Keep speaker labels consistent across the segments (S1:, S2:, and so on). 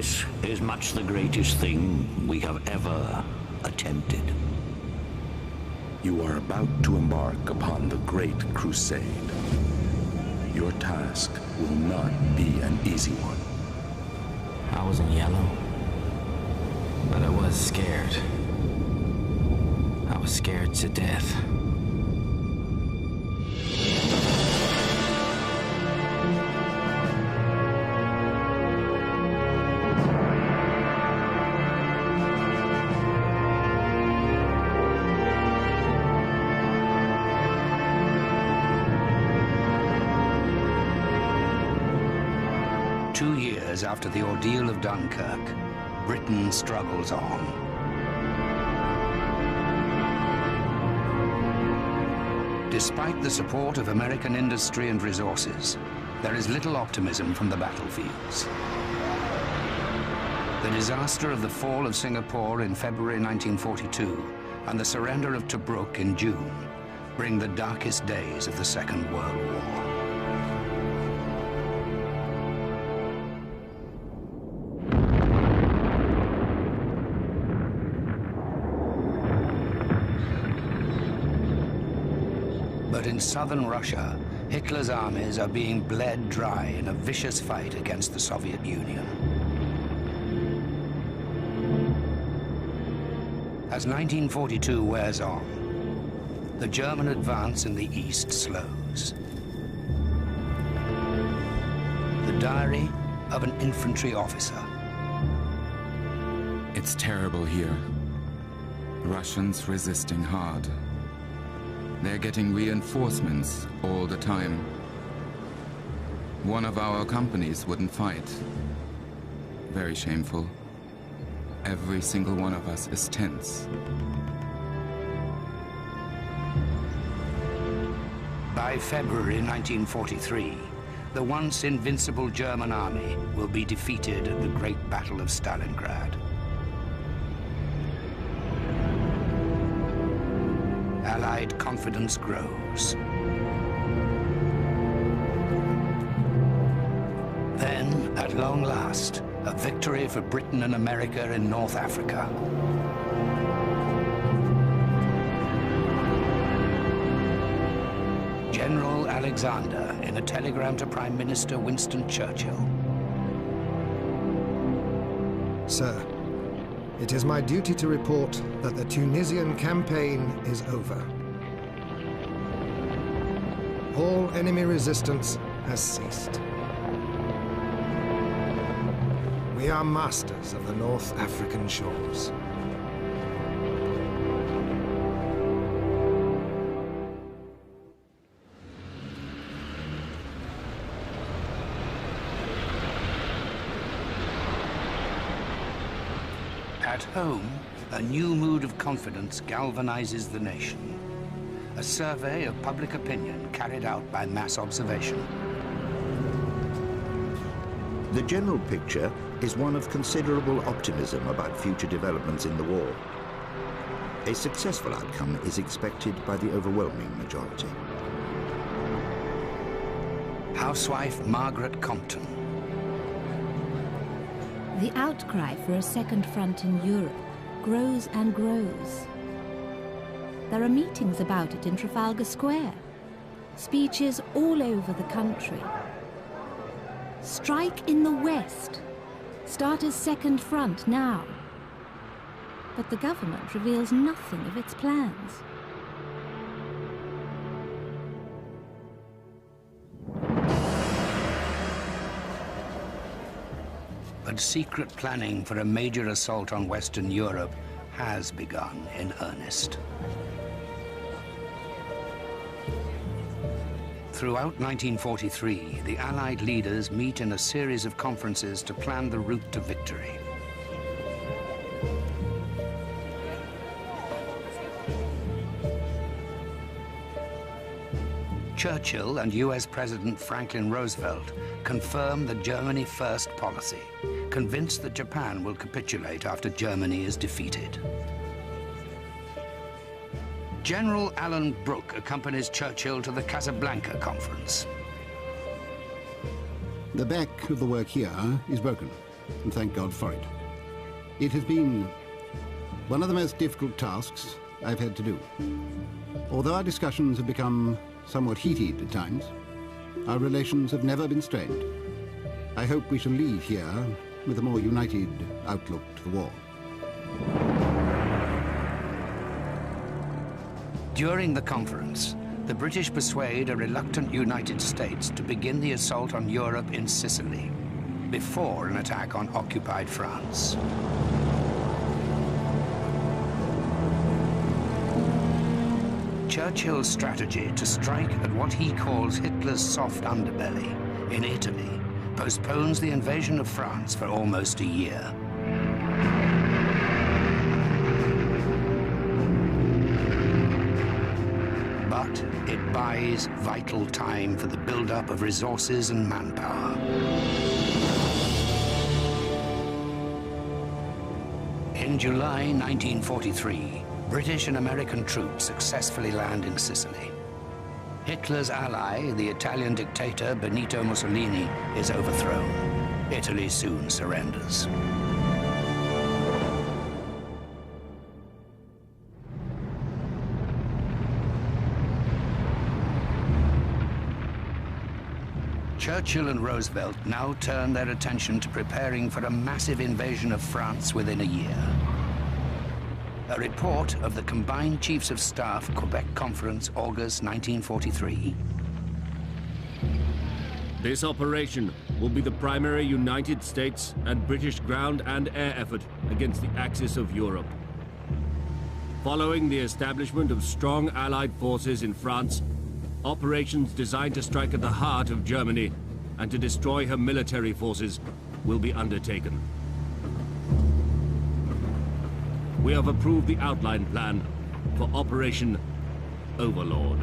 S1: This is much the greatest thing we have ever attempted.
S2: You are about to embark upon the Great Crusade. Your task will not be an easy one.
S3: I was in yellow, but I was scared. I was scared to death.
S4: 2 years after the ordeal of Dunkirk, Britain struggles on. Despite the support of American industry and resources, there is little optimism from the battlefields. The disaster of the fall of Singapore in February 1942 and the surrender of Tobruk in June bring the darkest days of the Second World War. But in southern Russia, Hitler's armies are being bled dry in a vicious fight against the Soviet Union. As 1942 wears on, the German advance in the east slows. The diary of an infantry officer.
S5: It's terrible here. Russians resisting hard. They're getting reinforcements all the time. One of our companies wouldn't fight. Very shameful. Every single one of us is tense.
S4: By February 1943, the once invincible German army will be defeated at the Great Battle of Stalingrad. Allied confidence grows. Then, at long last, a victory for Britain and America in North Africa. General Alexander in a telegram to Prime Minister Winston Churchill.
S6: Sir, it is my duty to report that the Tunisian campaign is over. All enemy resistance has ceased. We are masters of the North African shores.
S4: At home, a new mood of confidence galvanizes the nation. A survey of public opinion carried out by mass observation.
S7: The general picture is one of considerable optimism about future developments in the war. A successful outcome is expected by the overwhelming majority.
S4: Housewife Margaret Compton.
S8: The outcry for a second front in Europe grows and grows. There are meetings about it in Trafalgar Square, speeches all over the country. Strike in the West. Start a second front now. But the government reveals nothing of its plans.
S4: But secret planning for a major assault on Western Europe has begun in earnest. Throughout 1943, the Allied leaders meet in a series of conferences to plan the route to victory. Churchill and US President Franklin Roosevelt confirm the Germany First policy, convinced that Japan will capitulate after Germany is defeated. General Alan Brooke accompanies Churchill to the Casablanca Conference.
S9: The back of the work here is broken. and thank God for it. It has been one of the most difficult tasks I've had to do. Although our discussions have become somewhat heated at times, our relations have never been strained. I hope we shall leave here with a more united outlook to the war.
S4: During the conference, the British persuade a reluctant United States to begin the assault on Europe in Sicily, before an attack on occupied France. Churchill's strategy to strike at what he calls Hitler's soft underbelly in Italy postpones the invasion of France for almost a year. But it buys vital time for the build-up of resources and manpower. In July 1943, British and American troops successfully land in Sicily. Hitler's ally, the Italian dictator Benito Mussolini, is overthrown. Italy soon surrenders. Churchill and Roosevelt now turn their attention to preparing for a massive invasion of France within a year. A report of the Combined Chiefs of Staff Quebec Conference, August 1943.
S10: This operation will be the primary United States and British ground and air effort against the Axis of Europe. Following the establishment of strong Allied forces in France, operations designed to strike at the heart of Germany and to destroy her military forces will be undertaken. We have approved the outline plan for Operation Overlord.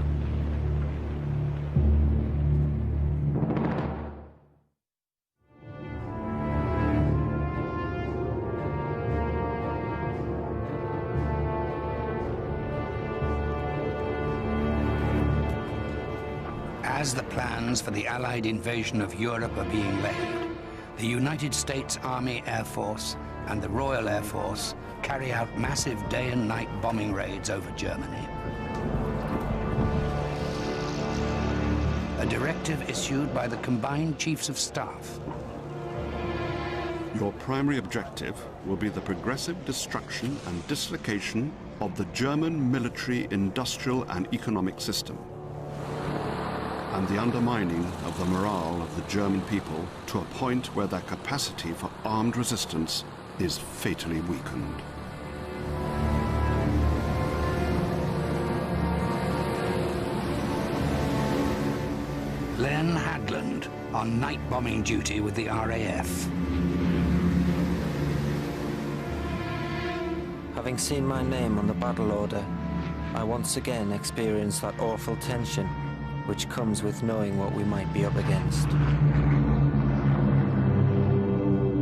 S4: As the plans for the Allied invasion of Europe are being laid, the United States Army Air Force and the Royal Air Force carry out massive day and night bombing raids over Germany. A directive issued by the Combined Chiefs of Staff.
S11: Your primary objective will be the progressive destruction and dislocation of the German military, industrial and economic system, and the undermining of the morale of the German people to a point where their capacity for armed resistance is fatally weakened.
S4: Len Hadland on night bombing duty with the RAF.
S12: Having seen my name on the battle order, I once again experienced that awful tension which comes with knowing what we might be up against.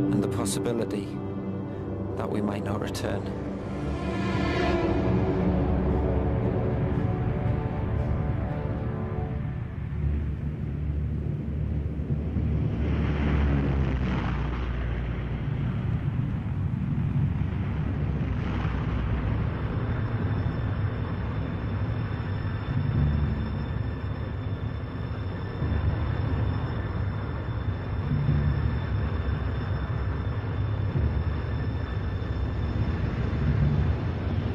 S12: And the possibility that we might not return.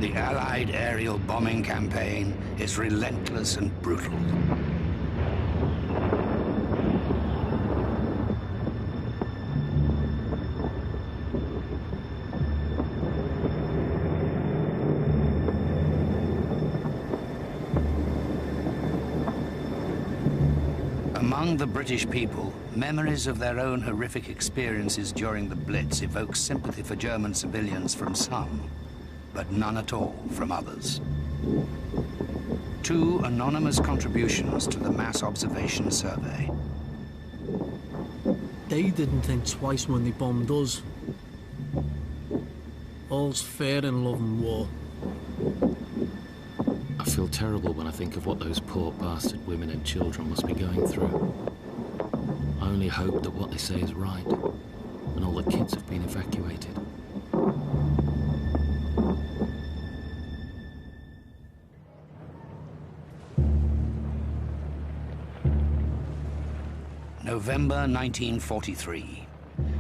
S4: The Allied aerial bombing campaign is relentless and brutal. Among the British people, memories of their own horrific experiences during the Blitz evoke sympathy for German civilians from some, but none at all from others. 2 anonymous contributions to the Mass Observation Survey.
S13: They didn't think twice when they bombed us. All's fair in love and war.
S3: I feel terrible when I think of what those poor bastard women and children must be going through. I only hope that what they say is right. and all the kids have been evacuated.
S4: November 1943.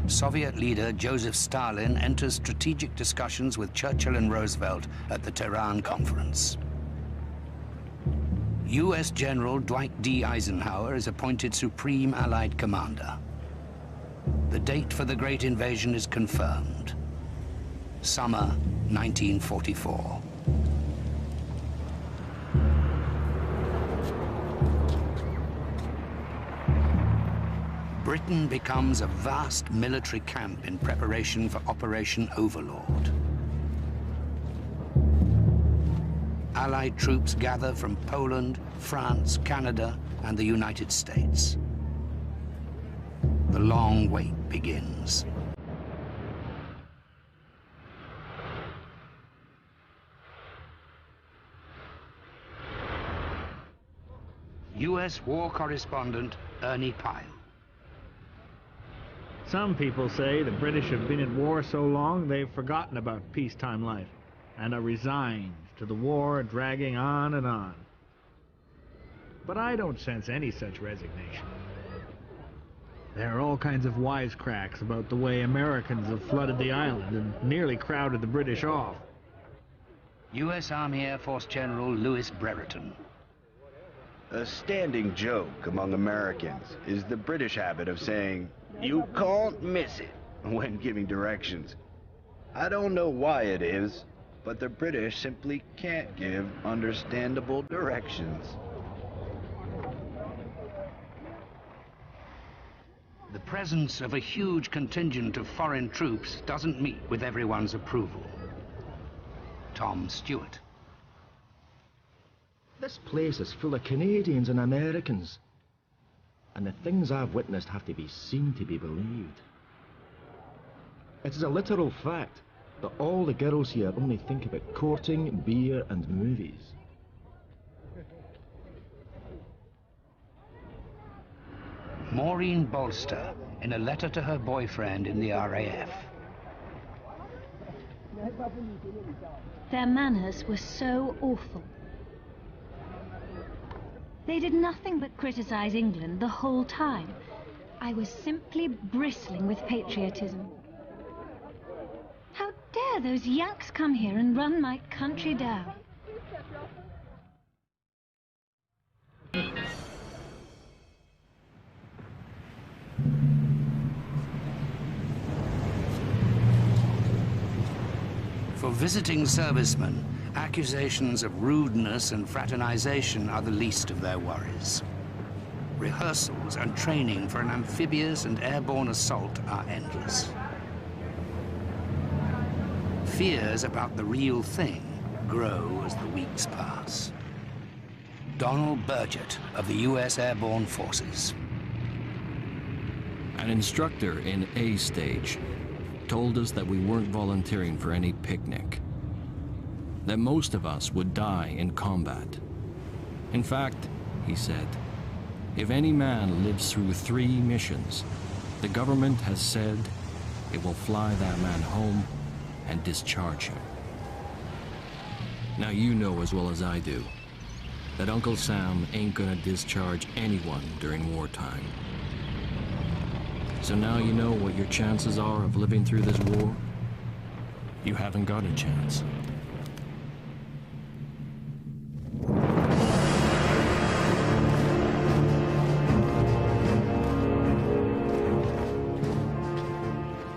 S4: Soviet leader Joseph Stalin enters strategic discussions with Churchill and Roosevelt at the Tehran Conference. U.S. General Dwight D. Eisenhower is appointed Supreme Allied Commander. The date for the Great Invasion is confirmed. Summer 1944. Britain becomes a vast military camp in preparation for Operation Overlord. Allied troops gather from Poland, France, Canada, and the United States. The long wait begins. U.S. war correspondent Ernie Pyle.
S14: Some people say the British have been at war so long they've forgotten about peacetime life and are resigned to the war dragging on and on. But I don't sense any such resignation. There are all kinds of wisecracks about the way Americans have flooded the island and nearly crowded the British off.
S4: U.S. Army Air Force General Louis Brereton.
S15: A standing joke among Americans is the British habit of saying, "You can't miss it," when giving directions. I don't know why it is, but the British simply can't give understandable directions.
S4: The presence of a huge contingent of foreign troops doesn't meet with everyone's approval. Tom Stewart.
S16: This place is full of Canadians and Americans, and the things I've witnessed have to be seen to be believed. It is a literal fact that all the girls here only think about courting, beer, and movies.
S4: Maureen Bolster, in a letter to her boyfriend in the RAF.
S17: Their manners were so awful. They did nothing but criticize England the whole time. I was simply bristling with patriotism. How dare those Yanks come here and run my country down?
S4: For visiting servicemen, accusations of rudeness and fraternization are the least of their worries. Rehearsals and training for an amphibious and airborne assault are endless. Fears about the real thing grow as the weeks pass. Donald Burgett of the U.S. Airborne Forces.
S3: An instructor in A stage told us that we weren't volunteering for any picnic, that most of us would die in combat. In fact, he said, if any man lives through 3 missions, the government has said it will fly that man home and discharge him. Now you know as well as I do that Uncle Sam ain't gonna discharge anyone during wartime. So now you know what your chances are of living through this war? You haven't got a chance.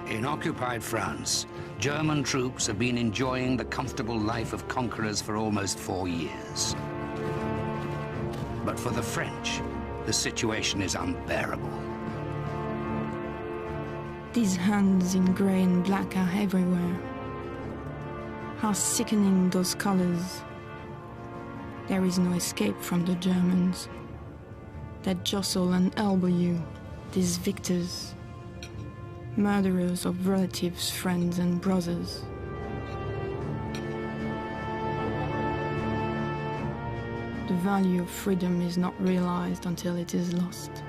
S4: In occupied France, German troops have been enjoying the comfortable life of conquerors for almost 4 years. But for the French, the situation is unbearable.
S18: These hands in grey and black are everywhere. How sickening those colors. There is no escape from the Germans. They jostle and elbow you, these victors. Murderers of relatives, friends and brothers. The value of freedom is not realized until it is lost.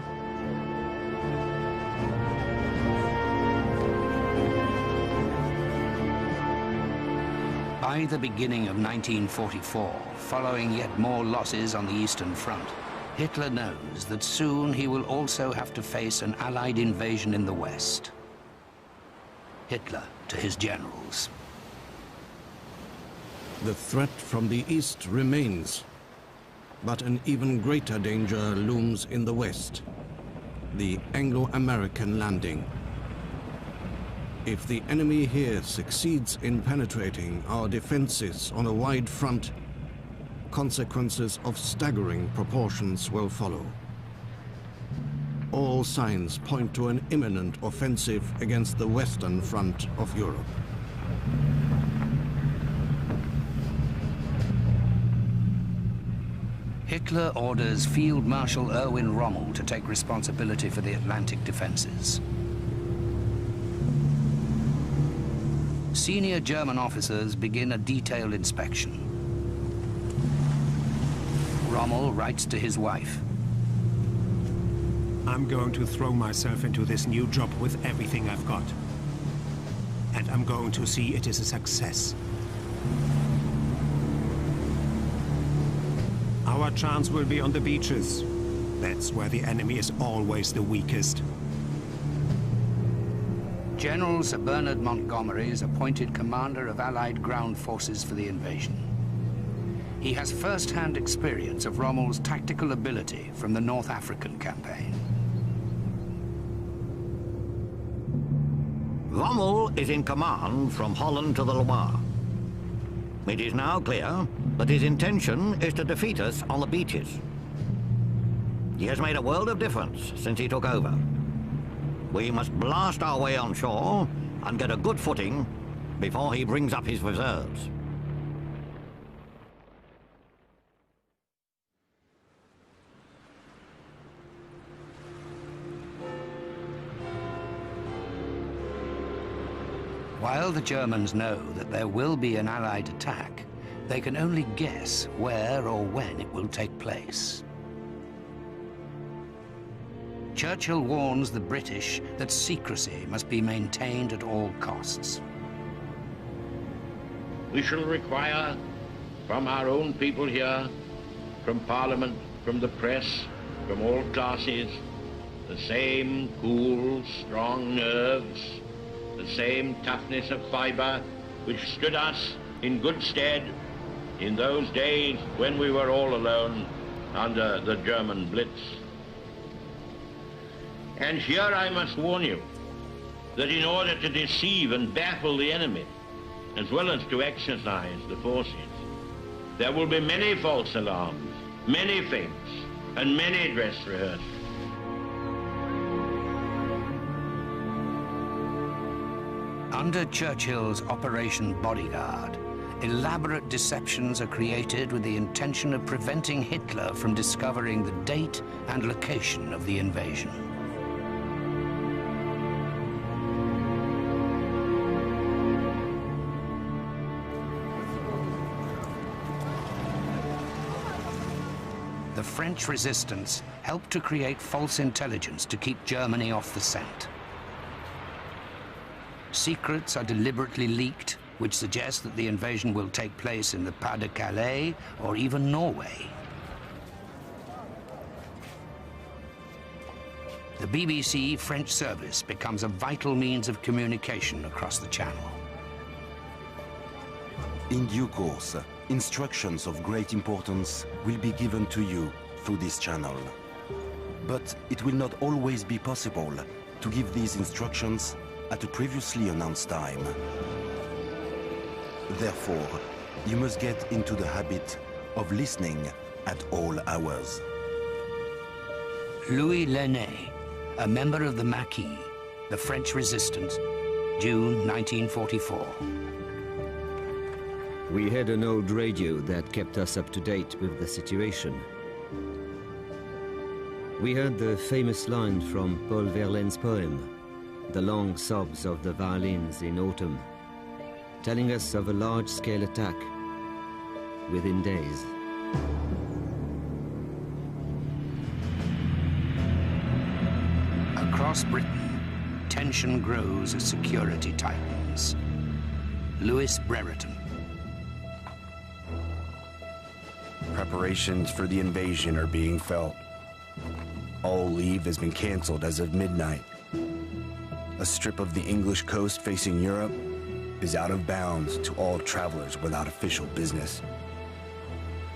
S4: By the beginning of 1944, following yet more losses on the Eastern Front, Hitler knows that soon he will also have to face an Allied invasion in the West. Hitler to his generals.
S19: The threat from the East remains, but an even greater danger looms in the West, the Anglo-American landing. If the enemy here succeeds in penetrating our defenses on a wide front, consequences of staggering proportions will follow. All signs point to an imminent offensive against the western front of Europe.
S4: Hitler orders Field Marshal Erwin Rommel to take responsibility for the Atlantic defenses. Senior German officers begin a detailed inspection. Rommel writes to his wife.
S20: I'm going to throw myself into this new job with everything I've got. And I'm going to see it is a success. Our chance will be on the beaches. That's where the enemy is always the weakest.
S4: General Sir Bernard Montgomery is appointed commander of Allied ground forces for the invasion. He has first-hand experience of Rommel's tactical ability from the North African campaign.
S21: Rommel is in command from Holland to the Loire. It is now clear that his intention is to defeat us on the beaches. He has made a world of difference since he took over. We must blast our way on shore and get a good footing before he brings up his reserves.
S4: While the Germans know that there will be an Allied attack, they can only guess where or when it will take place. Churchill warns the British that secrecy must be maintained at all costs.
S22: We shall require from our own people here, from Parliament, from the press, from all classes, the same cool, strong nerves, the same toughness of fiber which stood us in good stead in those days when we were all alone under the German Blitz. And here I must warn you that in order to deceive and baffle the enemy, as well as to exercise the forces, there will be many false alarms, many feints, and many dress rehearsals.
S4: Under Churchill's Operation Bodyguard, elaborate deceptions are created with the intention of preventing Hitler from discovering the date and location of the invasion. The French resistance helped to create false intelligence to keep Germany off the scent. Secrets are deliberately leaked, which suggest that the invasion will take place in the Pas-de-Calais or even Norway. The BBC French service becomes a vital means of communication across the Channel.
S2: In due course, instructions of great importance will be given to you through this channel. But it will not always be possible to give these instructions at a previously announced time. Therefore, you must get into the habit of listening at all hours.
S4: Louis Lenné, a member of the Maquis, the French resistance, June 1944.
S23: We had an old radio that kept us up to date with the situation. We heard the famous line from Paul Verlaine's poem, The Long Sobs of the Violins in Autumn, telling us of a large-scale attack within days.
S4: Across Britain, tension grows as security tightens. Louis Brereton.
S1: preparations for the invasion are being felt. All leave has been canceled as of midnight. A strip of the English coast facing Europe is out of bounds to all travelers without official business.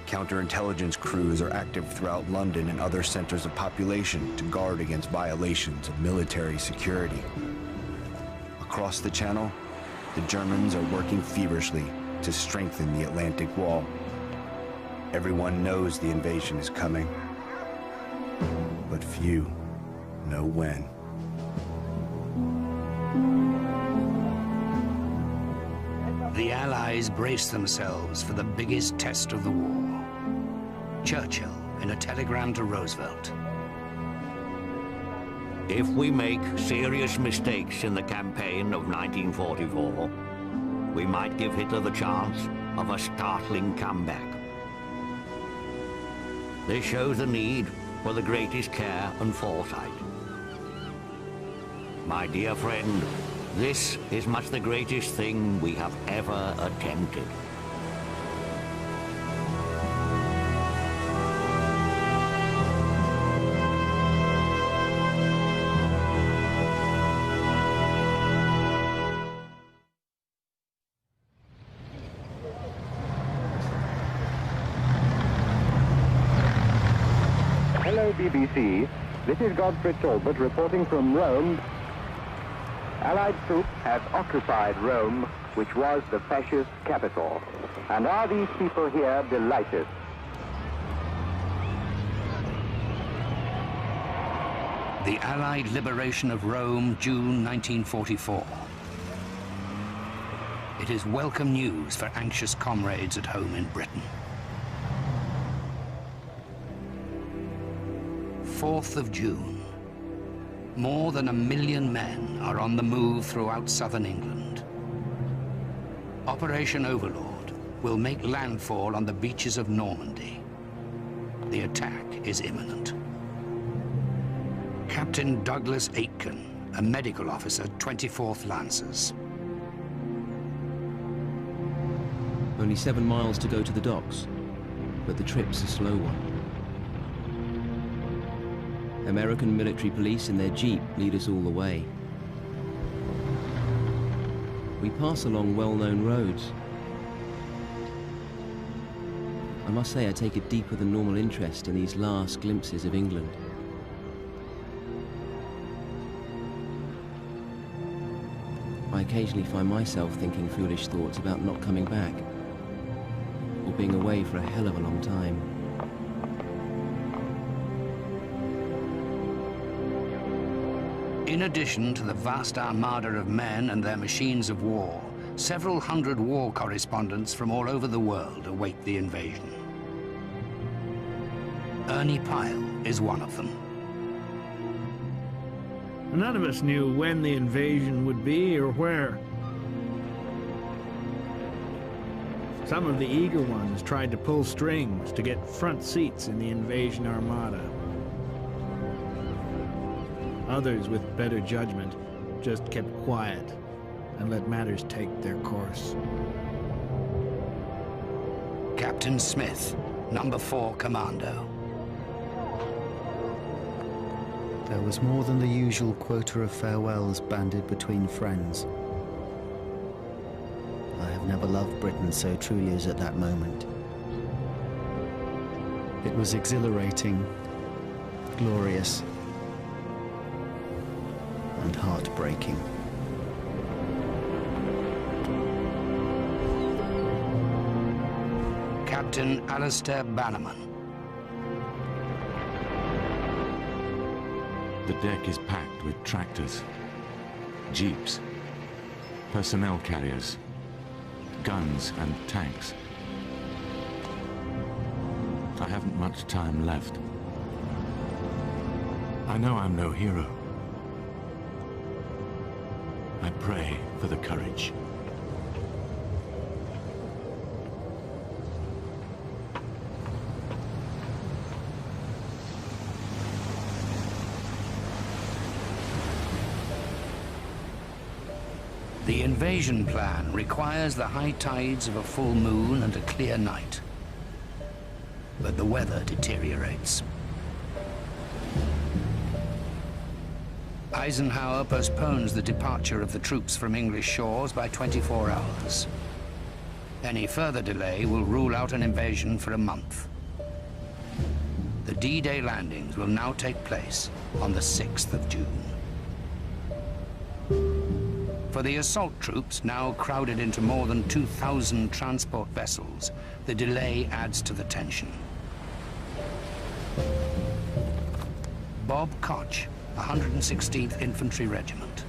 S1: Counterintelligence crews are active throughout London and other centers of population to guard against violations of military security. Across the Channel, the Germans are working feverishly to strengthen the Atlantic Wall. Everyone knows the invasion is coming, but few know when.
S4: The Allies brace themselves for the biggest test of the war. Churchill in a telegram to Roosevelt.
S21: If we make serious mistakes in the campaign of 1944, we might give Hitler the chance of a startling comeback. This shows the need for the greatest care and foresight. My dear friend, this is much the greatest thing we have ever attempted.
S5: Hello, BBC. This is Godfrey Talbot reporting from Rome. Allied troops have occupied Rome, which was the fascist capital. And are these people here delighted?
S4: The Allied liberation of Rome, June 1944. It is welcome news for anxious comrades at home in Britain. 4th of June. More than 1 million men are on the move throughout southern England. Operation Overlord will make landfall on the beaches of Normandy. The attack is imminent. Captain Douglas Aitken, a medical officer, 24th Lancers.
S3: Only 7 miles to go to the docks, but the trip's a slow one. American military police in their jeep lead us all the way. We pass along well-known roads. I must say I take a deeper than normal interest in these last glimpses of England. I occasionally find myself thinking foolish thoughts about not coming back, or being away for a hell of a long time.
S4: In addition to the vast armada of men and their machines of war, several hundred war correspondents from all over the world await the invasion. Ernie Pyle is one of them.
S14: None of us knew when the invasion would be or where. Some of the eager ones tried to pull strings to get front seats in the invasion armada. Others, with better judgment, just kept quiet and let matters take their course.
S4: Captain Smith, number 4 Commando.
S6: There was more than the usual quota of farewells banded between friends. I have never loved Britain so truly as at that moment. It was exhilarating, glorious, and heartbreaking.
S4: Captain Alistair Bannerman.
S24: The deck is packed with tractors, jeeps, personnel carriers, guns and tanks. I haven't much time left. I know I'm no hero. I pray for the courage.
S4: The invasion plan requires the high tides of a full moon and a clear night. but the weather deteriorates. Eisenhower postpones the departure of the troops from English shores by 24 hours. Any further delay will rule out an invasion for a month. The D-Day landings will now take place on the 6th of June. For the assault troops, now crowded into more than 2,000 transport vessels, the delay adds to the tension. Bob Koch, 116th Infantry Regiment.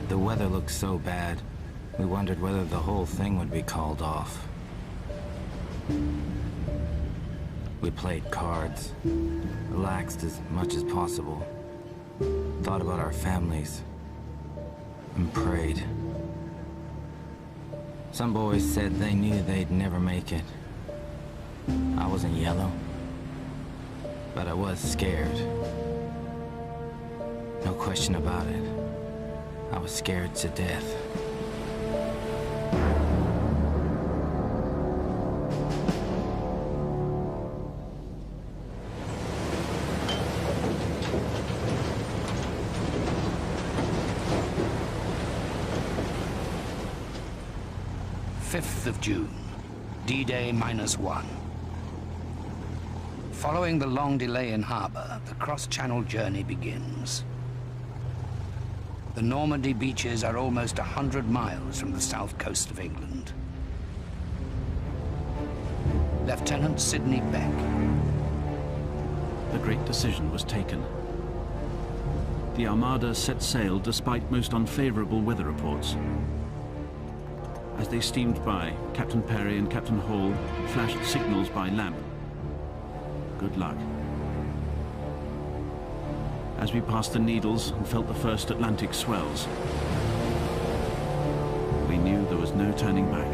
S12: The weather looked so bad, we wondered whether the whole thing would be called off. We played cards, relaxed as much as possible, thought about our families, and prayed. Some boys said they knew they'd never make it. I wasn't yellow, but I was scared. No question about it. I was scared to death.
S4: Of June, D-Day -1. Following the long delay in harbor, the cross-channel journey begins. The Normandy beaches are almost 100 miles from the south coast of England. Lieutenant Sidney Beck.
S7: The great decision was taken. The Armada set sail despite most unfavorable weather reports. As they steamed by, Captain Perry and Captain Hall flashed signals by lamp. Good luck. As we passed the Needles and felt the first Atlantic swells, we knew there was no turning back.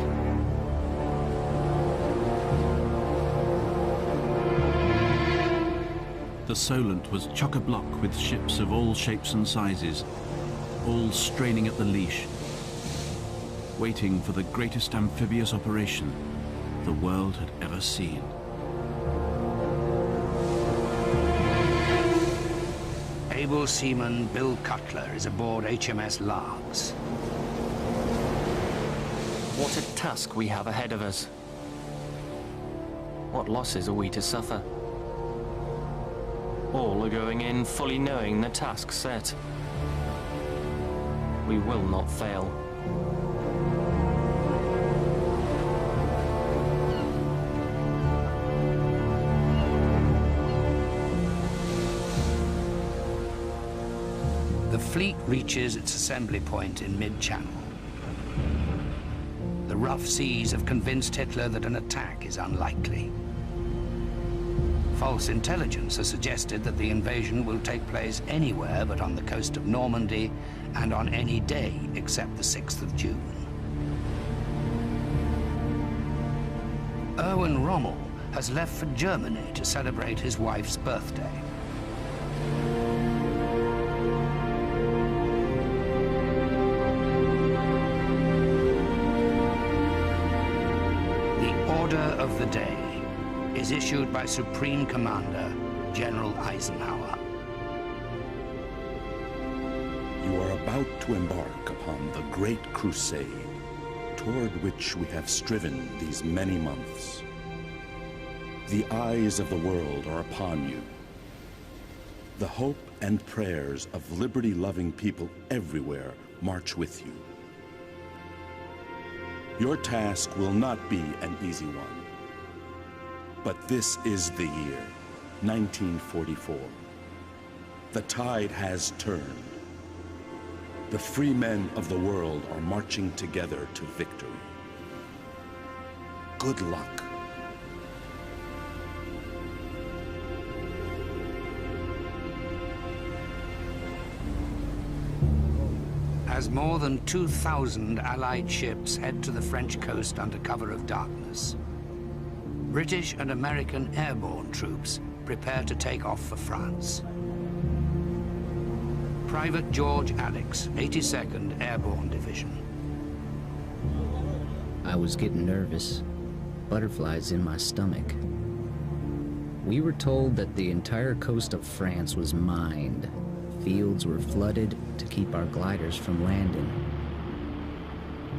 S7: The Solent was chock-a-block with ships of all shapes and sizes, all straining at the leash, waiting for the greatest amphibious operation the world had ever seen.
S4: Able seaman Bill Cutler is aboard HMS Largs.
S8: What a task we have ahead of us. What losses are we to suffer? All are going in fully knowing the task set. We will not fail.
S4: The fleet reaches its assembly point in mid-channel. The rough seas have convinced Hitler that an attack is unlikely. False intelligence has suggested that the invasion will take place anywhere but on the coast of Normandy and on any day except the 6th of June. Erwin Rommel has left for Germany to celebrate his wife's birthday. Order of the day is issued by Supreme Commander General Eisenhower.
S9: You are about to embark upon the great crusade toward which we have striven these many months. The eyes of the world are upon you. The hope and prayers of liberty-loving people everywhere march with you. Your task will not be an easy one. But this is the year, 1944. The tide has turned. The free men of the world are marching together to victory. Good luck.
S4: As more than 2,000 Allied ships head to the French coast under cover of darkness, British and American airborne troops prepare to take off for France. Private George Alex, 82nd Airborne Division.
S10: I was getting nervous. butterflies in my stomach. We were told that the entire coast of France was mined. Fields were flooded to keep our gliders from landing.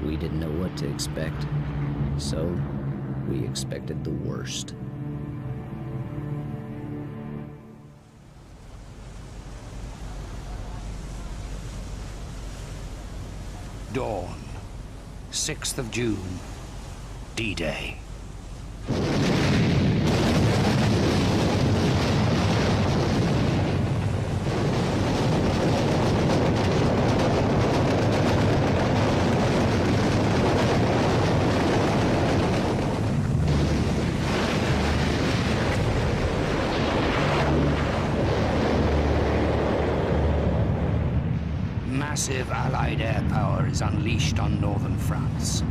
S10: We didn't know what to expect, so we expected the worst.
S4: Dawn, 6th of June, D-Day. Massive Allied air power is unleashed on northern France.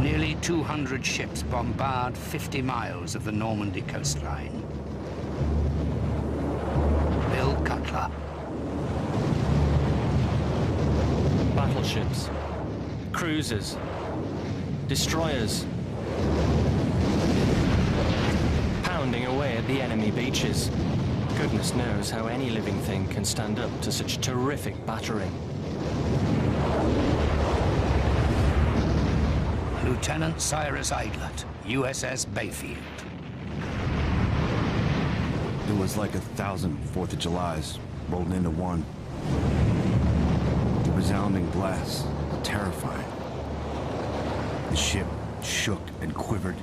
S4: Nearly 200 ships bombard 50 miles of the Normandy coastline. Bill Cutler.
S8: Battleships, cruisers, destroyers, pounding away at the enemy beaches. Goodness knows how any living thing can stand up to such terrific battering.
S4: Lieutenant Cyrus Eidlert, USS Bayfield.
S1: It was like 1,000 4th of Julys rolled into one. The resounding blasts, terrifying. The ship shook and quivered,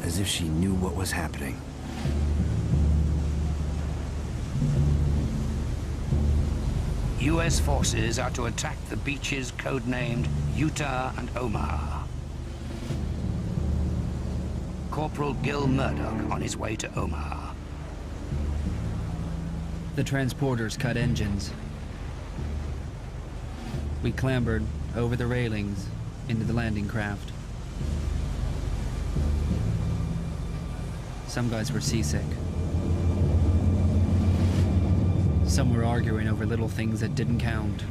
S1: as if she knew what was happening.
S4: U.S. forces are to attack the beaches codenamed Utah and Omaha. Corporal Gil Murdoch on his way to Omaha.
S11: The transporters cut engines. We clambered over the railings into the landing craft. Some guys were seasick. Some were arguing over little things that didn't count.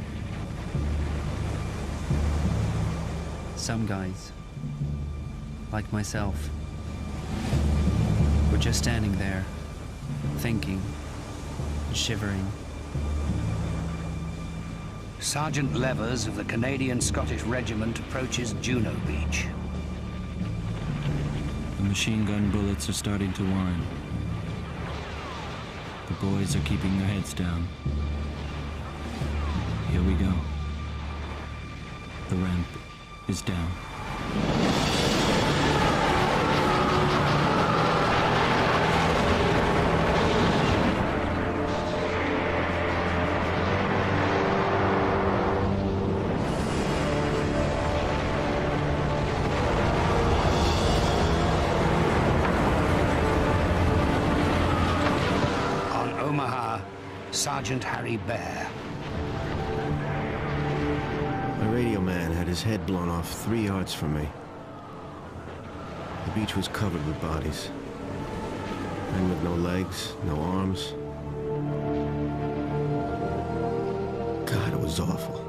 S11: Some guys, like myself, were just standing there, thinking, shivering.
S4: Sergeant Levers of the Canadian Scottish Regiment approaches Juno Beach.
S3: The machine gun bullets are starting to whine. The boys are keeping their heads down. Here we go. The ramp is down.
S4: Sergeant Harry Bear.
S13: My radio man had his head blown off 3 yards from me. The beach was covered with bodies. Men with no legs, no arms. God, it was awful.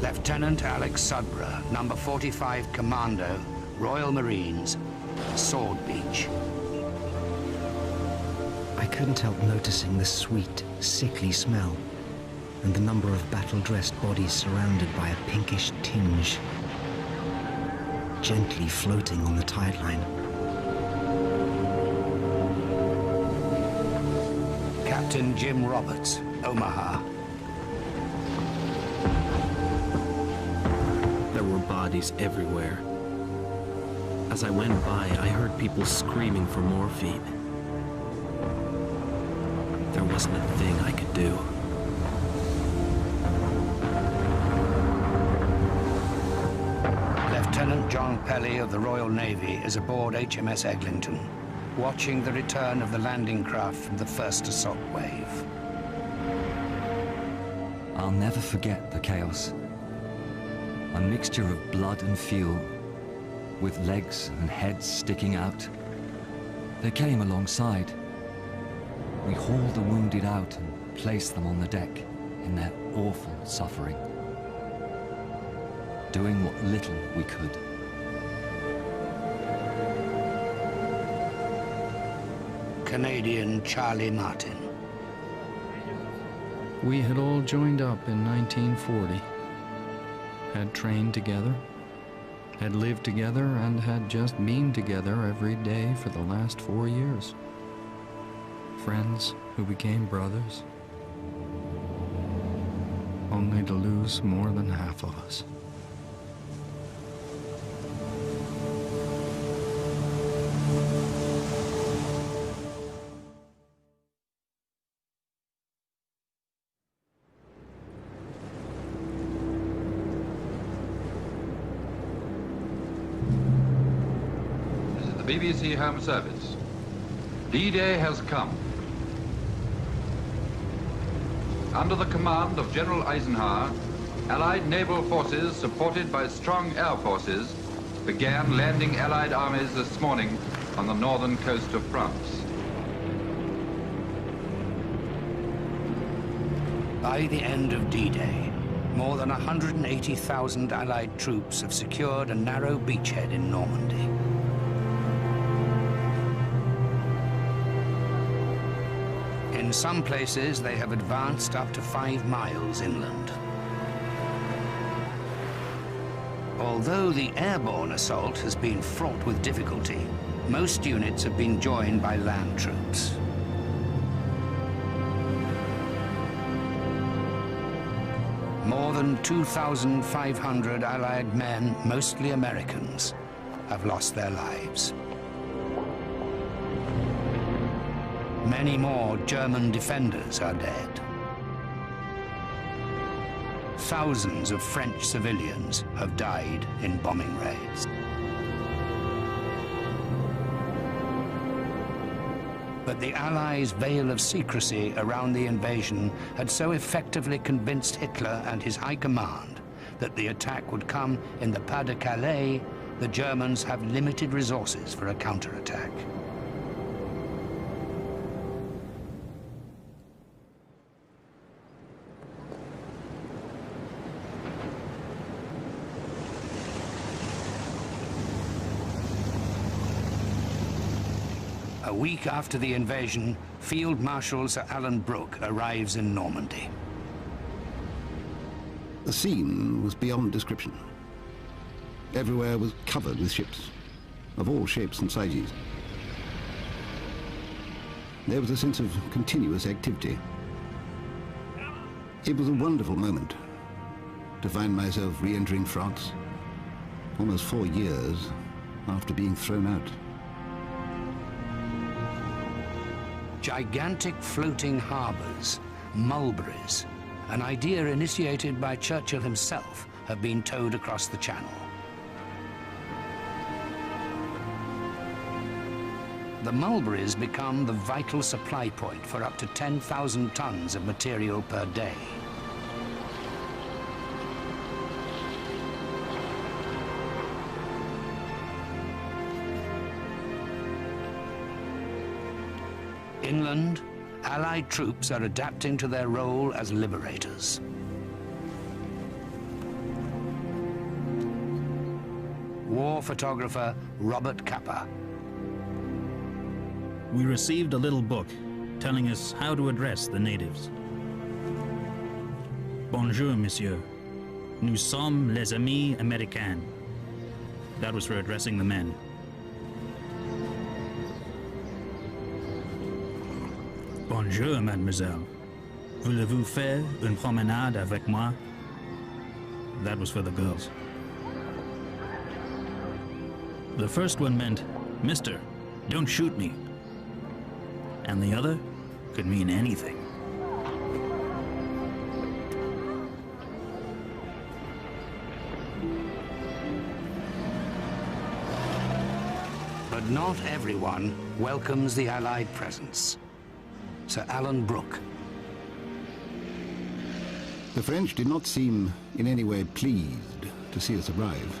S4: Lieutenant Alex Sudborough, number 45 Commando, Royal Marines, Sword Beach.
S15: I couldn't help noticing the sweet, sickly smell and the number of battle-dressed bodies surrounded by a pinkish tinge, gently floating on the tide line.
S4: Captain Jim Roberts, Omaha.
S25: There were bodies everywhere. As I went by, I heard people screaming for morphine. There wasn't a thing I could do.
S4: Lieutenant John Pelly of the Royal Navy is aboard HMS Eglinton, watching the return of the landing craft from the first assault wave.
S26: I'll never forget the chaos. A mixture of blood and fuel, with legs and heads sticking out. They came alongside. We hauled the wounded out and place them on the deck in their awful suffering, doing what little we could.
S4: Canadian Charlie Martin.
S16: We had all joined up in 1940, had trained together, had lived together, and had just been together every day for the last 4 years. Friends who became brothers, only to lose more than half of us.
S17: BBC Home Service. D-Day has come. Under the command of General Eisenhower, Allied naval forces, supported by strong air forces, began landing Allied armies this morning on the northern coast of France.
S4: By the end of D-Day, more than 180,000 Allied troops have secured a narrow beachhead in Normandy. In some places, they have advanced up to 5 miles inland. Although the airborne assault has been fraught with difficulty, most units have been joined by land troops. More than 2,500 Allied men, mostly Americans, have lost their lives. Many more German defenders are dead. Thousands of French civilians have died in bombing raids. But the Allies' veil of secrecy around the invasion had so effectively convinced Hitler and his high command that the attack would come in the Pas-de-Calais, the Germans have limited resources for a counterattack. A week after the invasion, Field Marshal Sir Alan Brooke arrives in Normandy.
S18: The scene was beyond description. Everywhere was covered with ships, of all shapes and sizes. There was a sense of continuous activity. It was a wonderful moment to find myself re-entering France, almost 4 years after being thrown out.
S4: Gigantic floating harbours, mulberries, an idea initiated by Churchill himself, have been towed across the Channel. The mulberries become the vital supply point for up to 10,000 tons of material per day. Inland, Allied troops are adapting to their role as liberators. War photographer Robert Capa.
S19: We received a little book telling us how to address the natives. Bonjour, monsieur. Nous sommes les amis américains. That was for addressing the men. Bonjour, mademoiselle. Voulez-vous faire une promenade avec moi? That was for the girls. The first one meant, Mister, don't shoot me. And the other could mean anything.
S4: But not everyone welcomes the Allied presence. Sir Alan Brooke.
S18: The French did not seem in any way pleased to see us arrive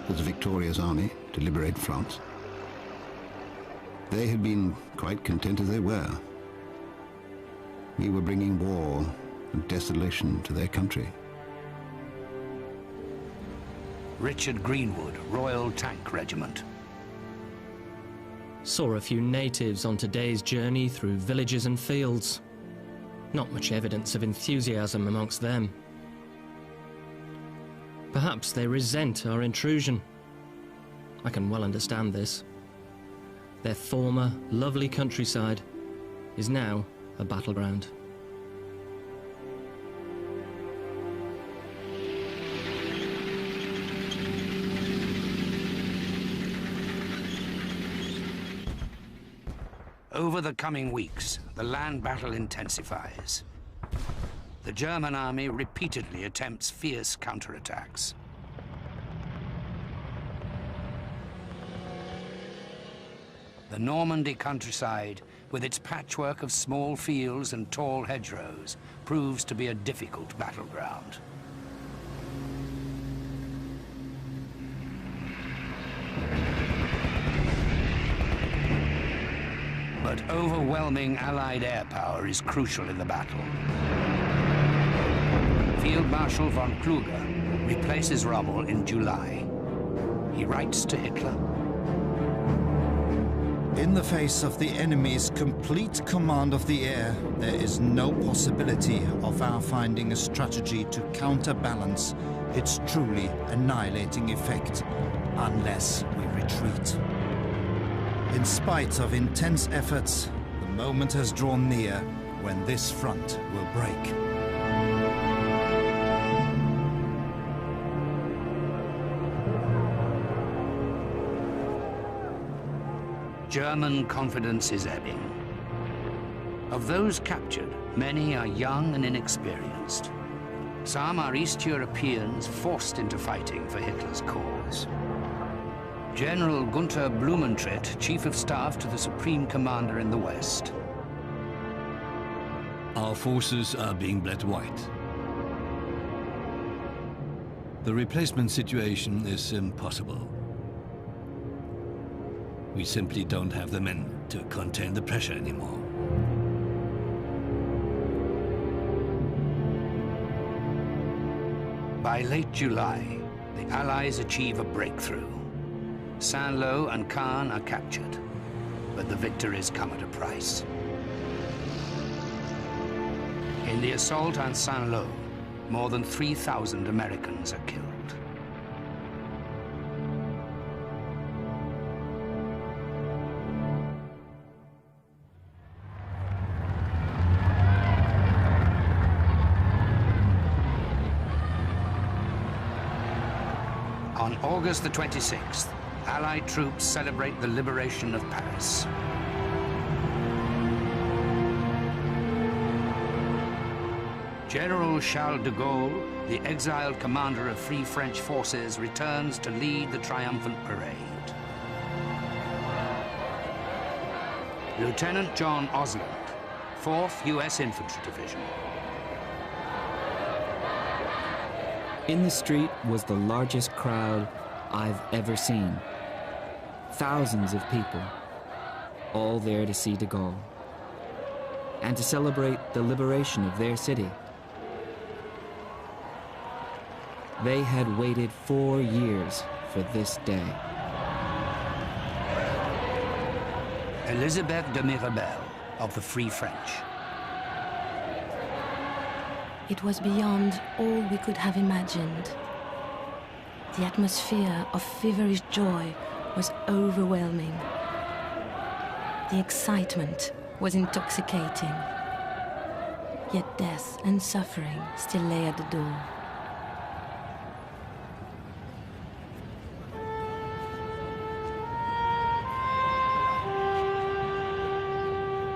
S18: as a victorious army to liberate France. They had been quite content as they were. We were bringing war and desolation to their country.
S4: Richard Greenwood, Royal Tank Regiment.
S8: Saw a few natives on today's journey through villages and fields. Not much evidence of enthusiasm amongst them. Perhaps they resent our intrusion. I can well understand this. Their former, lovely countryside is now a battleground.
S4: Over the coming weeks, the land battle intensifies. The German army repeatedly attempts fierce counterattacks. The Normandy countryside, with its patchwork of small fields and tall hedgerows, proves to be a difficult battleground. But overwhelming Allied air power is crucial in the battle. Field Marshal von Kluge replaces Rommel in July. He writes to Hitler.
S2: In the face of the enemy's complete command of the air, there is no possibility of our finding a strategy to counterbalance its truly annihilating effect, unless we retreat. In spite of intense efforts, the moment has drawn near when this front will break.
S4: German confidence is ebbing. Of those captured, many are young and inexperienced. Some are East Europeans forced into fighting for Hitler's cause. General Gunther Blumentritt, Chief of Staff to the Supreme Commander in the West.
S5: Our forces are being bled white. The replacement situation is impossible. We simply don't have the men to contain the pressure anymore.
S4: By late July, the Allies achieve a breakthrough. Saint-Lô and Caen are captured, but the victories come at a price. In the assault on Saint-Lô, more than 3,000 Americans are killed. On August the 26th, Allied troops celebrate the liberation of Paris. General Charles de Gaulle, the exiled commander of Free French forces, returns to lead the triumphant parade. Lieutenant John Osland, 4th U.S. Infantry Division.
S10: In the street was the largest crowd I've ever seen. Thousands of people, all there to see de Gaulle and to celebrate the liberation of their city. They had waited 4 years for this day.
S4: Elisabeth de Mirabel of the Free French.
S20: It was beyond all we could have imagined. The atmosphere of feverish joy was overwhelming. The excitement was intoxicating. Yet death and suffering still lay at the door.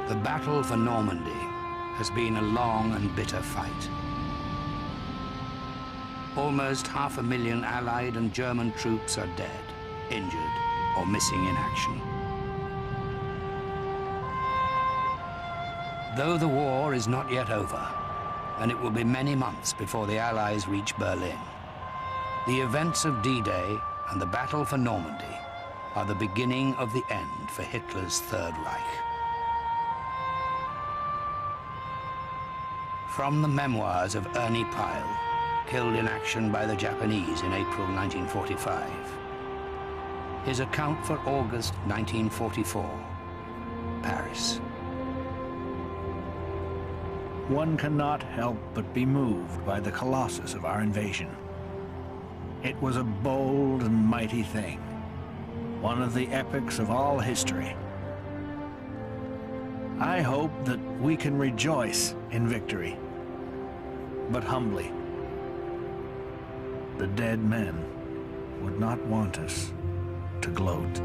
S4: The battle for Normandy has been a long and bitter fight. Almost 500,000 Allied and German troops are dead, injured, or missing in action. Though the war is not yet over, and it will be many months before the Allies reach Berlin, the events of D-Day and the battle for Normandy are the beginning of the end for Hitler's Third Reich. From the memoirs of Ernie Pyle, killed in action by the Japanese in April 1945. His account for August 1944, Paris.
S6: One cannot help but be moved by the colossus of our invasion. It was a bold and mighty thing, one of the epics of all history. I hope that we can rejoice in victory, but humbly. The dead men would not want us to gloat.